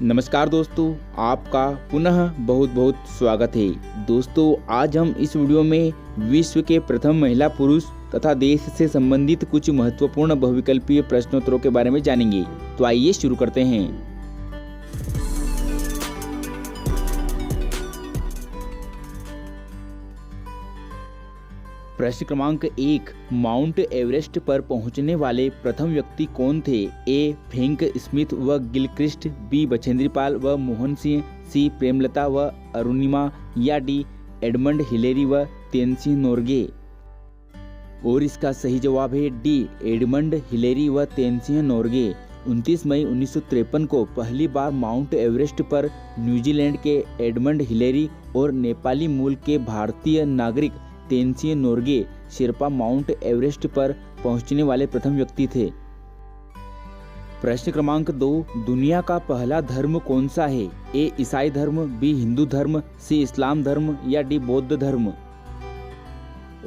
नमस्कार दोस्तों, आपका पुनः बहुत बहुत स्वागत है। दोस्तों, आज हम इस वीडियो में विश्व के प्रथम महिला पुरुष तथा देश से संबंधित कुछ महत्वपूर्ण बहुविकल्पीय प्रश्नोत्तरों के बारे में जानेंगे। तो आइए शुरू करते हैं। प्रश्न क्रमांक 1, माउंट एवरेस्ट पर पहुंचने वाले प्रथम व्यक्ति कौन थे? ए. फ्रैंक स्मिथ व गिलक्रिस्ट, बी. बछेंद्री पाल व मोहन सिंह, सी. प्रेमलता व अरुणिमा, या डी. एडमंड हिलेरी व तेनसिंह नोर्गे। और इसका सही जवाब है डी. एडमंड हिलेरी व तेनसिंह नोर्गे। 29 मई 1953 को पहली बार माउंट एवरेस्ट पर न्यूजीलैंड के एडमंड हिलेरी और नेपाली मूल के भारतीय नागरिक तेनसिंह नोर्गे शेरपा माउंट एवरेस्ट पर पहुंचने वाले प्रथम व्यक्ति थे। प्रश्न क्रमांक 2, दुनिया का पहला धर्म कौन सा है? ए. ईसाई धर्म, बी. हिंदू धर्म, सी. इस्लाम धर्म, या डी. बौद्ध धर्म।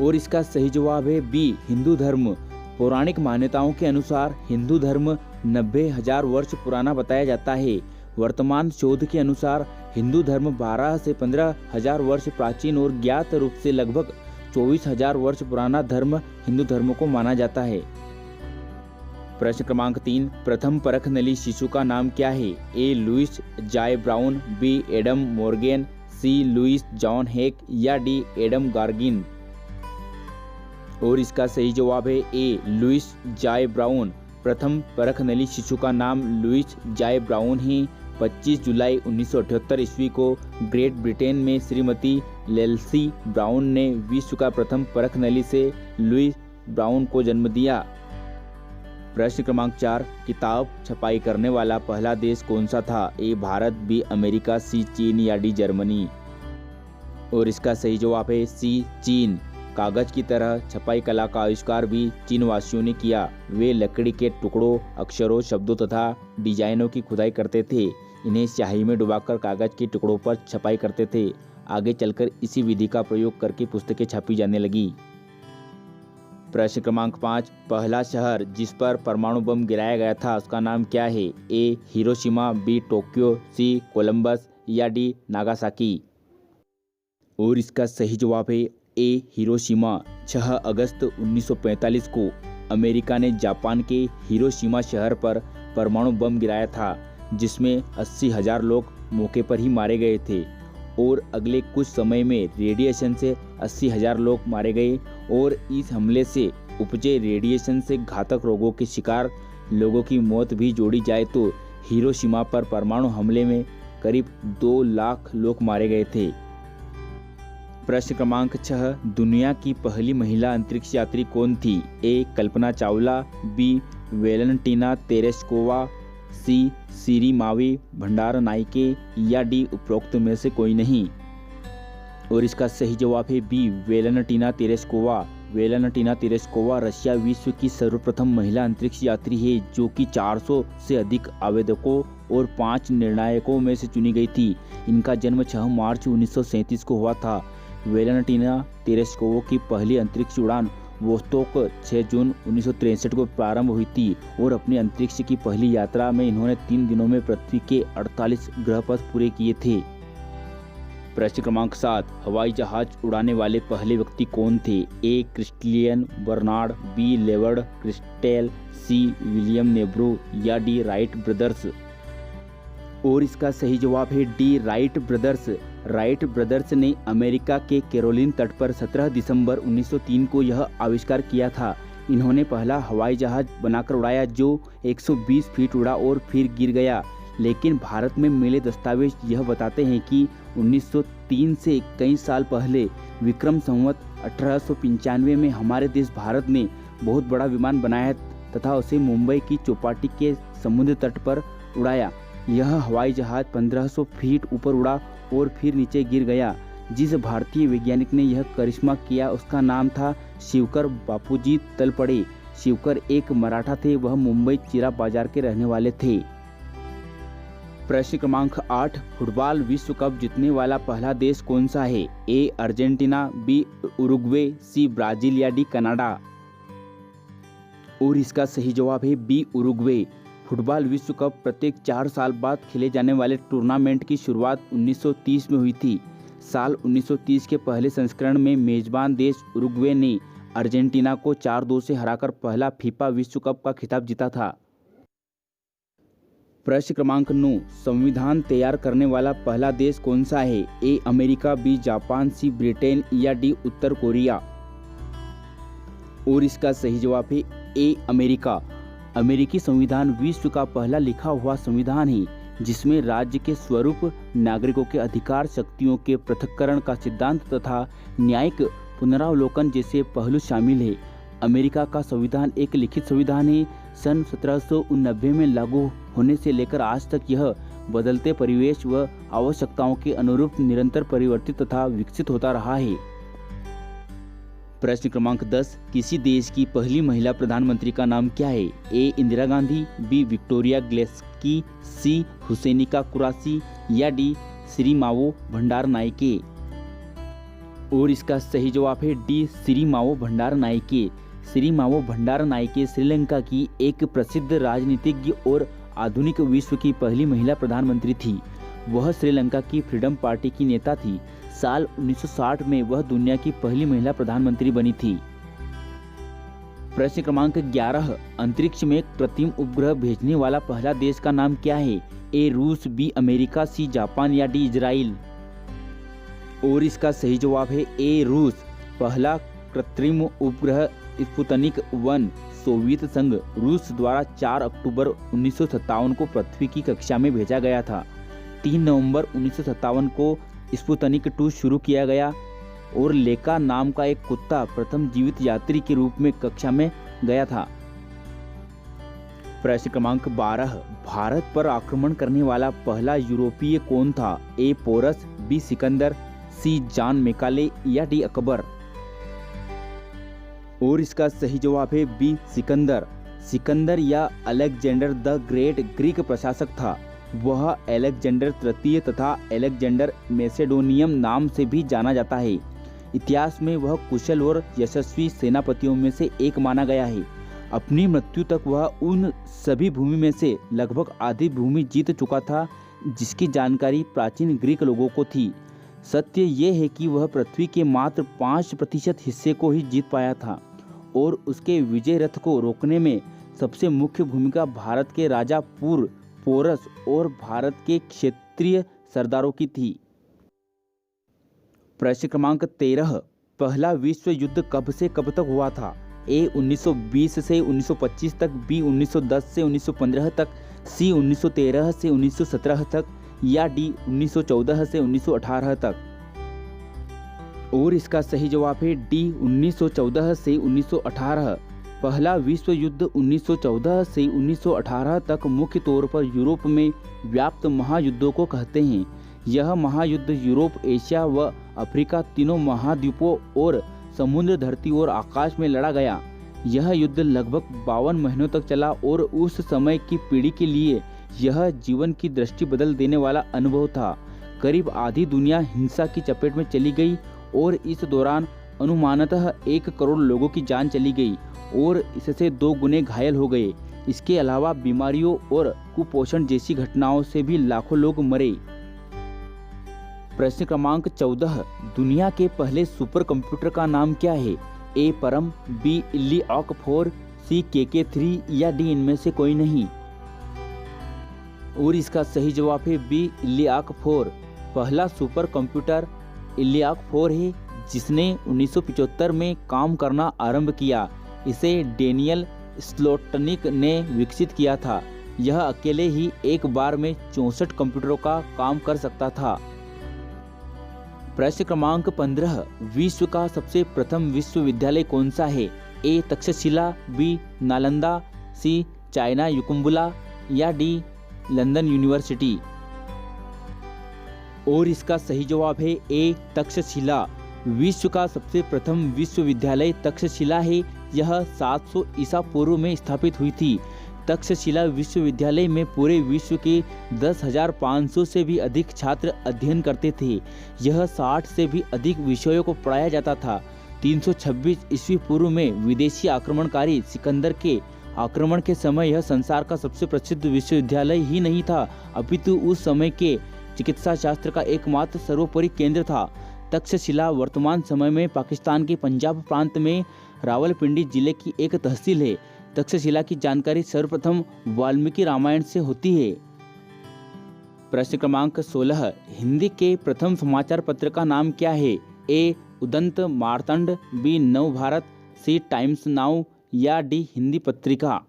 और इसका सही जवाब है बी. हिंदू धर्म। पौराणिक मान्यताओं के अनुसार हिंदू धर्म 90,000 वर्ष पुराना बताया जाता है। वर्तमान शोध के अनुसार हिंदू धर्म 12 से 15,000 वर्ष प्राचीन और ज्ञात रूप से लगभग 24,000 वर्ष पुराना धर्म हिंदू धर्म को माना जाता है। प्रश्न क्रमांक 3, प्रथम परख नली शिशु का नाम क्या है? ए. लुइस जाय ब्राउन, बी. एडम मॉर्गन, सी. लुइस जॉन हेक, या डी. Adam Gagarin. और इसका सही जवाब है ए. लुइस जाय ब्राउन। प्रथम परख नली शिशु का नाम लुइस जाय ब्राउन है। 25 जुलाई 1978 ईस्वी को ग्रेट ब्रिटेन में श्रीमती लेल्सी ब्राउन ने विश्व का प्रथम परख नली से लुइस ब्राउन को जन्म दिया। प्रश्न क्रमांक 4, किताब छपाई करने वाला पहला देश कौन सा था? ए. भारत, बी. अमेरिका, सी. चीन, या डी. जर्मनी। और इसका सही जवाब है सी. चीन। कागज की तरह छपाई कला का आविष्कार भी चीन वासियों ने किया। वे लकड़ी के टुकड़ों, अक्षरों, शब्दों तथा डिजाइनों की खुदाई करते थे। इन्हें स्याही में डुबाकर कागज के टुकड़ों पर छपाई करते थे। आगे चलकर इसी विधि का प्रयोग करके पुस्तकें छापी जाने लगी। प्रश्न क्रमांक 5, पहला शहर जिस पर परमाणु बम गिराया गया था उसका नाम क्या है? A. Hiroshima, B. Tokyo, C. Columbus, या डी. नागासाकी। और इसका सही जवाब है ए. हिरोशिमा। 6 अगस्त 1945 को अमेरिका ने जापान के हिरोशिमा शहर पर परमाणु बम गिराया था, जिसमें 80,000 लोग मौके पर ही मारे गए थे। और अगले कुछ समय में रेडिएशन से 80,000 लोग मारे गए। और इस हमले से उपजे रेडिएशन से घातक रोगों के शिकार लोगों की मौत भी जोड़ी जाए तो हिरोशिमा पर परमाणु हमले में करीब 2 लाख लोग मारे गए थे। प्रश्न क्रमांक 6, दुनिया की पहली महिला अंतरिक्ष यात्री कौन थी? ए. Kalpana Chawla, B. Valentina Tereshkova, सी. सीरी मावी भंडार नाइके, या डी. उपरोक्त में से कोई नहीं। और इसका सही जवाब है B. Valentina Tereshkova. Valentina Tereshkova Russia विश्व की सर्वप्रथम महिला अंतरिक्ष यात्री है, जो कि 400 से अधिक आवेदकों और 5 निर्णायकों में से चुनी गई थी। इनका जन्म 6 मार्च 1937 को हुआ था। वेलेंटिना तेरेस्कोवा की पहली अंतरिक्ष उड़ान वोस्तोक 6 जून 1963 को प्रारंभ हुई थी। और अपनी अंतरिक्ष की पहली यात्रा में इन्होंने 3 दिनों में पृथ्वी के 48 ग्रहपथ पूरे किए थे। प्रश्न क्रमांक 7, हवाई जहाज उड़ाने वाले पहले व्यक्ति कौन थे? A. Christian Barnard, B. Leward Christel, C. William Nebro, या डी. Wright brothers. और इसका सही जवाब है D. Wright brothers. Wright brothers ने अमेरिका के कैरोलिन तट पर 17 दिसंबर 1903 को यह आविष्कार किया था। इन्होंने पहला हवाई जहाज बनाकर उड़ाया जो 120 फीट उड़ा और फिर गिर गया। लेकिन भारत में मिले दस्तावेज यह बताते हैं कि 1903 से कई साल पहले विक्रम संवत 1895 में हमारे देश भारत ने बहुत बड़ा विमान बनाया तथा उसे मुंबई की चौपाटी के समुद्र तट पर उड़ाया। यह हवाई जहाज 1500 फीट ऊपर उड़ा और फिर नीचे गिर गया। जिस भारतीय वैज्ञानिक ने यह करिश्मा किया उसका नाम था शिवकर बापूजी तलपड़े। शिवकर एक मराठा थे, वह मुंबई चिरा बाजार के रहने वाले थे। प्रश्न क्रमांक 8, फुटबॉल विश्व कप जीतने वाला पहला देश कौन सा है? A. Argentina, B. Uruguay, C. Brazil, या डी. कनाडा। और इसका सही जवाब है बी. उरुग्वे। फुटबॉल विश्व कप प्रत्येक 4 साल बाद खेले जाने वाले टूर्नामेंट की शुरुआत 1930 में हुई थी। साल 1930 के पहले संस्करण में मेजबान देश उरुग्वे ने अर्जेंटीना को 4-2 से हराकर पहला फीफा विश्व कप का खिताब जीता था। प्रश्न क्रमांक 9, संविधान तैयार करने वाला पहला देश कौन सा है? A America, B Japan, C Britain या डी उत्तर कोरिया। और इसका सही जवाब है ए अमेरिका। अमेरिकी संविधान विश्व का पहला लिखा हुआ संविधान है जिसमें राज्य के स्वरूप, नागरिकों के अधिकार, शक्तियों के पृथक्करण का सिद्धांत तथा न्यायिक पुनरावलोकन जैसे पहलू शामिल है। अमेरिका का संविधान एक लिखित संविधान है। सन 1789 में लागू होने से लेकर आज तक यह बदलते परिवेश व आवश्यकताओं के अनुरूप निरंतर परिवर्तित तथा विकसित होता रहा है। प्रश्न क्रमांक 10, किसी देश की पहली महिला प्रधानमंत्री का नाम क्या है? ए इंदिरा गांधी, बी विक्टोरिया ग्लेस्की, सी हुसैनिका कुरासी या डी सिरिमावो भंडारनाइके। और इसका सही जवाब है डी सिरिमावो भंडारनाइके। सिरिमावो भंडारनाइके श्रीलंका की एक प्रसिद्ध राजनीतिज्ञ और आधुनिक विश्व की पहली महिला प्रधानमंत्री थी। वह श्रीलंका की फ्रीडम पार्टी की नेता थी। साल 1960 में वह दुनिया की पहली महिला प्रधानमंत्री बनी थी। प्रश्न क्रमांक 11, अंतरिक्ष में कृत्रिम उपग्रह भेजने वाला पहला देश का नाम क्या है? ए रूस, बी अमेरिका, सी जापान या डी इजराइल। और इसका सही जवाब है ए रूस। पहला कृत्रिम उपग्रह स्पुतनिक 1 सोवियत संघ रूस द्वारा 4 अक्टूबर 1957 को पृथ्वी की कक्षा में भेजा गया था। 3 नवंबर 1957 को स्पुतनिक 2 शुरू किया गया और लेका नाम का एक कुत्ता प्रथम जीवित यात्री के रूप में कक्षा में गया था। प्रश्न क्रमांक 12, भारत पर आक्रमण करने वाला पहला यूरोपीय कौन था? ए पोरस, बी सिकंदर, सी जॉन मैकाले या डी अकबर। और इसका सही जवाब है बी सिकंदर। सिकंदर या अलेक्जेंडर द ग्रेट ग्रीक प्रशासक था। वह अलेक्जेंडर तृतीय तथा अलेक्जेंडर मैसेडोनियम नाम से भी जाना जाता है। इतिहास में वह कुशल और यशस्वी सेनापतियों में से एक माना गया है। अपनी मृत्यु तक वह उन सभी भूमि में से लगभग आधी भूमि जीत चुका था जिसकी जानकारी प्राचीन ग्रीक लोगों को थी। सत्य ये है कि वह पृथ्वी के मात्र 5% हिस्से को ही जीत पाया था और उसके विजय रथ को रोकने में सबसे मुख्य भूमिका भारत के राजा पोरस और भारत के क्षेत्रीय सरदारों की थी। प्रश्न क्रमांक 13, पहला विश्व युद्ध कब से कब तक हुआ था? ए 1920 से 1925 तक, बी 1910 से 1915 तक, सी 1913 से 1917 तक या डी 1914 से 1918 तक। और इसका सही जवाब है डी 1914 से 1918। पहला विश्व युद्ध 1914 से 1918 तक मुख्य तौर पर यूरोप में व्याप्त महायुद्धों को कहते हैं। यह महायुद्ध यूरोप, एशिया व अफ्रीका तीनों महाद्वीपों और समुद्र, धरती और आकाश में लड़ा गया। यह युद्ध लगभग 52 महीनों तक चला और उस समय की पीढ़ी के लिए यह जीवन की दृष्टि बदल देने वाला अनुभव था। करीब आधी दुनिया हिंसा की चपेट में चली गई और इस दौरान अनुमानतः 1 करोड़ लोगों की जान चली गई और इससे 2 गुने घायल हो गए। इसके अलावा बीमारियों और कुपोषण जैसी घटनाओं से भी लाखों लोग मरे। प्रश्न क्रमांक 14, दुनिया के पहले सुपर कंप्यूटर का नाम क्या है? ए परम, बी इलिआक 4, सी KK3 या डी इनमें से कोई नहीं। और इसका सही जवाब है बी इलिआक 4। पहला सुपर कंप्यूटर इलिआक 4 है जिसने 1975 में काम करना आरंभ किया। इसे डेनियल स्लोटनिक ने विकसित किया था। यह अकेले ही एक बार में 64 कंप्यूटरों का काम कर सकता था। प्रश्न क्रमांक 15, विश्व का सबसे प्रथम विश्वविद्यालय कौन सा है? ए तक्षशिला, बी नालंदा, सी चाइना युकुम्बुला या डी लंदन यूनिवर्सिटी। और इसका सही जवाब है ए तक्षशिला। विश्व का सबसे प्रथम विश्वविद्यालय तक्षशिला है। यह 700 ईसा पूर्व में स्थापित हुई थी। तक्षशिला विश्वविद्यालय में पूरे विश्व के 10,500 से भी अधिक छात्र अध्ययन करते थे। यह 60 से भी अधिक विषयों को पढ़ाया जाता था। 326 ईस्वी पूर्व में विदेशी आक्रमणकारी सिकंदर के आक्रमण के समय यह संसार का सबसे प्रसिद्ध विश्वविद्यालय ही नहीं था, अपितु उस समय के चिकित्सा शास्त्र का एकमात्र सर्वोपरि केंद्र था। तक्षशिला वर्तमान समय में पाकिस्तान के पंजाब प्रांत में रावलपिंडी जिले की एक तहसील है। तक्षशिला की जानकारी सर्वप्रथम वाल्मीकि रामायण से होती है। प्रश्न क्रमांक 16, हिंदी के प्रथम समाचार पत्र का नाम क्या है? ए उदंत मार्तंड, बी नवभारत, सी टाइम्स नाउ या डी हिंदी पत्रिका।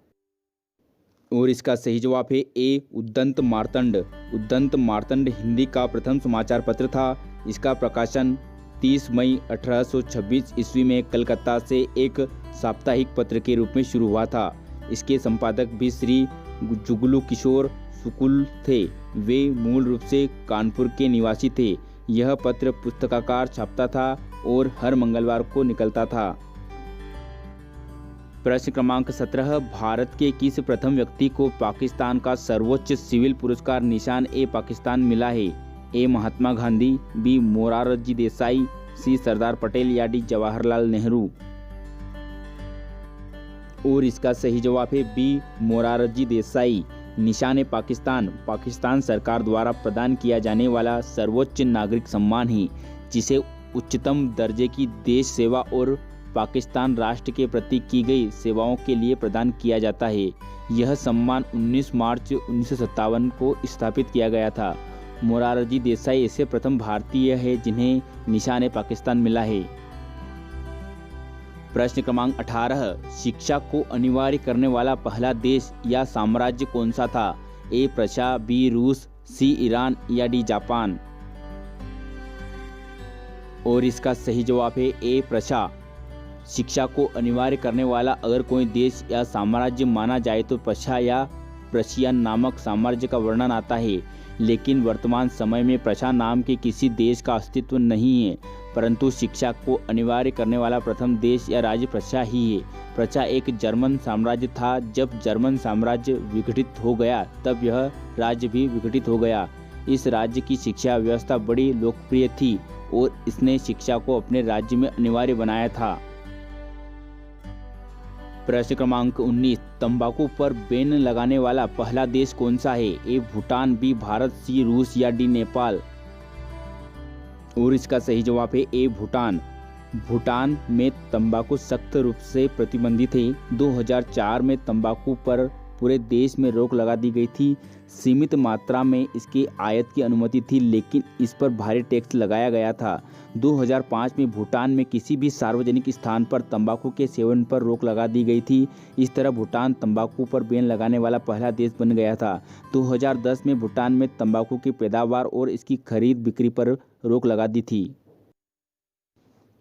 और इसका सही जवाब है ए उदंत मार्तंड। उदंत मार्तंड हिंदी का प्रथम समाचार पत्र था। इसका प्रकाशन 30 मई 1826 ईस्वी में कलकत्ता से एक साप्ताहिक पत्र के रूप में शुरू हुआ था। इसके संपादक भी श्री जुगलू किशोर शुक्ल थे। वे मूल रूप से कानपुर के निवासी थे। यह पत्र पुस्तकाकार छपता था और हर मंगलवार को निकलता था। प्रश्न क्रमांक 17, भारत के किस प्रथम व्यक्ति को पाकिस्तान का सर्वोच्च सिविल पुरस्कार निशान ए पाकिस्तान मिला है? ए महात्मा गांधी, बी मोरारजी देसाई, सी सरदार पटेल या डी जवाहरलाल नेहरू। और इसका सही जवाब है बी मोरारजी देसाई। निशान ए पाकिस्तान पाकिस्तान सरकार द्वारा प्रदान किया जाने वाला सर्वोच्च नागरिक सम्मान है, जिसे उच्चतम दर्जे की देश सेवा और पाकिस्तान राष्ट्र के प्रति की गई सेवाओं के लिए प्रदान किया जाता है। यह सम्मान 19 मार्च 1957 को स्थापित किया गया था। मोरारजी देसाई ऐसे प्रथम भारतीय है जिन्हें निशान ए पाकिस्तान मिला है। प्रश्न क्रमांक 18, शिक्षा को अनिवार्य करने वाला पहला देश या साम्राज्य कौन सा था? ए प्रशा, बी रूस, सी ईरान या डी जापान। और इसका सही जवाब है ए प्रशा। शिक्षा को अनिवार्य करने वाला अगर कोई देश या साम्राज्य माना जाए तो प्रशा या प्रशियन नामक साम्राज्य का वर्णन आता है। लेकिन वर्तमान समय में प्रशा नाम के किसी देश का अस्तित्व नहीं है, परंतु शिक्षा को अनिवार्य करने वाला प्रथम देश या राज्य प्रशा ही है। प्रशा एक जर्मन साम्राज्य था। जब जर्मन साम्राज्य विघटित हो गया तब यह राज्य भी विघटित हो गया। इस राज्य की शिक्षा व्यवस्था बड़ी लोकप्रिय थी और इसने शिक्षा को अपने राज्य में अनिवार्य बनाया था। प्रश्न क्रमांक 19, तंबाकू पर बैन लगाने वाला पहला देश कौन सा है? ए भूटान, बी भारत, सी रूस या डी नेपाल। और इसका सही जवाब है ए भूटान। भूटान में तंबाकू सख्त रूप से प्रतिबंधित है। 2004 में तंबाकू पर पूरे देश में रोक लगा दी गई थी। सीमित मात्रा में इसके आयात की अनुमति थी, लेकिन इस पर भारी टैक्स लगाया गया था। 2005 में भूटान में किसी भी सार्वजनिक स्थान पर तंबाकू के सेवन पर रोक लगा दी गई थी। इस तरह भूटान तंबाकू पर बैन लगाने वाला पहला देश बन गया था। 2010 में भूटान में तंबाकू की पैदावार और इसकी खरीद बिक्री पर रोक लगा दी थी।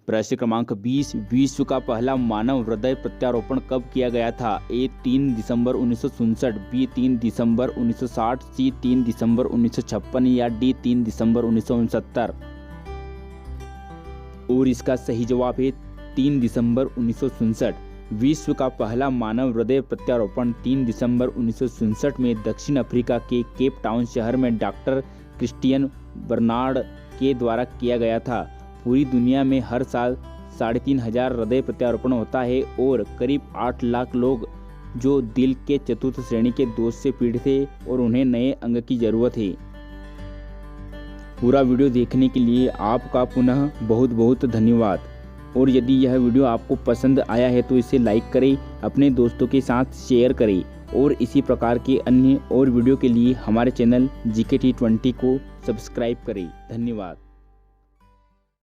प्रश्न क्रमांक 20, विश्व का पहला मानव हृदय प्रत्यारोपण कब किया गया था? ए 3 दिसंबर 1959, बी 3 दिसंबर 1960, सी 3 दिसंबर 1956 या डी 3 दिसंबर 1969। और इसका सही जवाब है 3 दिसंबर 1959। विश्व का पहला मानव हृदय प्रत्यारोपण 3 दिसंबर 1959 में दक्षिण अफ्रीका के केप टाउन शहर में डॉक्टर क्रिस्टियन बर्नार्ड के द्वारा किया गया था। पूरी दुनिया में हर साल 3,500 हृदय प्रत्यारोपण होता है और करीब 8 लाख लोग जो दिल के चतुर्थ श्रेणी के दोष से पीड़ित थे और उन्हें नए अंग की जरूरत है। पूरा वीडियो देखने के लिए आपका पुनः बहुत बहुत धन्यवाद। और यदि यह वीडियो आपको पसंद आया है तो इसे लाइक करें, अपने दोस्तों के साथ शेयर करें और इसी प्रकार के अन्य और वीडियो के लिए हमारे चैनल GK T20 को सब्सक्राइब करें। धन्यवाद।